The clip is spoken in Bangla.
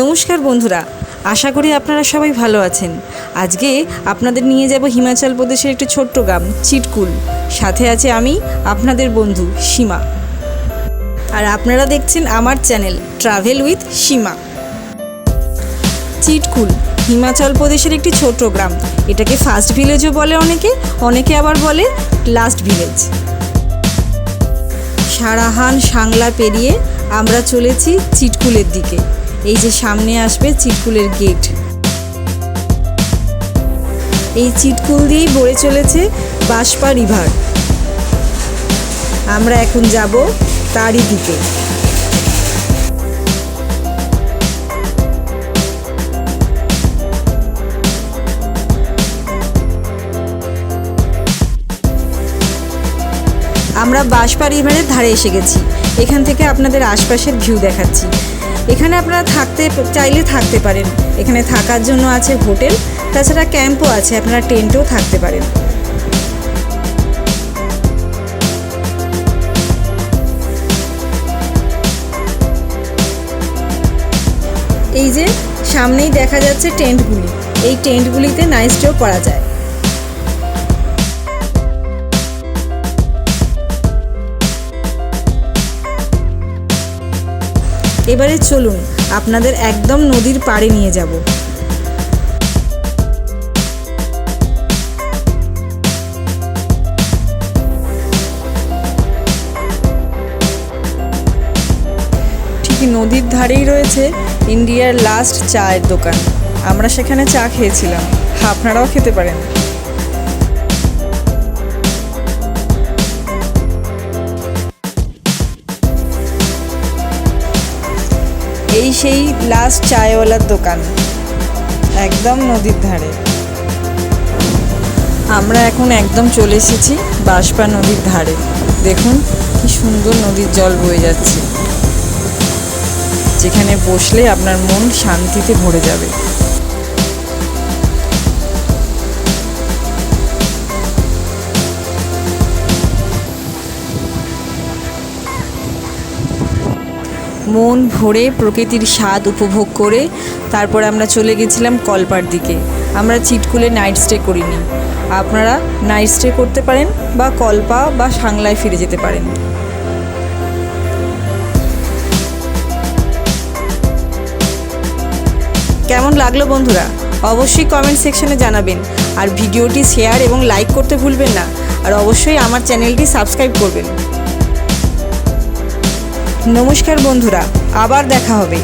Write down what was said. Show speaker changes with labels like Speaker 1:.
Speaker 1: নমস্কার বন্ধুরা, আশা করি আপনারা সবাই ভালো আছেন। আজকে আপনাদের নিয়ে যাব হিমাচল প্রদেশের একটি ছোট্ট গ্রাম চিটকুল। সাথে আছে আমি আপনাদের বন্ধু সীমা, আর আপনারা দেখছেন আমার চ্যানেল ট্রাভেল উইথ সীমা। চিটকুল হিমাচল প্রদেশের একটি ছোট্ট গ্রাম। এটাকে ফার্স্ট ভিলেজও বলে অনেকে আবার বলে লাস্ট ভিলেজ। সারাহান সাংলা পেরিয়ে আমরা চলেছি চিটকুলের দিকে। এই যে সামনে আসবে চিটকুলের গেট। এই চিটকুল দিয়েই বয়ে চলেছে বাঁশপা রিভার। আমরা এখন যাব তারই দিকে। আমরা বাঁশপা রিভারের ধারে এসে গেছি। এখান থেকে আপনাদের আশপাশের ভিউ দেখাচ্ছি। এখানে আপনারা চাইলে থাকতে পারেন। এখানে থাকার জন্য আছে হোটেল, তাছাড়া ক্যাম্পও আছে, আপনারা টেন্টেও থাকতে পারেন। এই যে সামনেই দেখা যাচ্ছে টেন্টগুলি। এই টেন্টগুলিতে নাইট স্টেও করা যায়। এবারে চলুন আপনাদের একদম নদীর পাড়ে নিয়ে যাব। ঠিক নদীর ধারেই রয়েছে ইন্ডিয়ার লাস্ট চায়ের দোকান। আমরা সেখানে চা খেয়েছিলাম, আপনারাও খেতে পারেন। এই সেই লাস্ট চায়ওয়ালার দোকান, একদম নদীর ধারে। আমরা এখন একদম চলে এসেছি বাঁশপা নদীর ধারে। দেখুন কি সুন্দর নদীর জল বয়ে যাচ্ছে, যেখানে বসলে আপনার মন শান্তিতে ভরে যাবে। মন ভরে প্রকৃতির স্বাদ উপভোগ করে তারপর আমরা চলে গেছিলাম কলপার দিকে। আমরা চিটকুলে নাইট স্টে করিনি। আপনারা নাইট স্টে করতে পারেন বা কলপা বা সাংলায় ফিরে যেতে পারেন। কেমন লাগলো বন্ধুরা? অবশ্যই কমেন্ট সেকশনে জানাবেন। আর ভিডিওটি শেয়ার এবং লাইক করতে ভুলবেন না। আর অবশ্যই আমার চ্যানেলটি সাবস্ক্রাইব করবেন। নমস্কার বন্ধুরা, আবার দেখা হবে।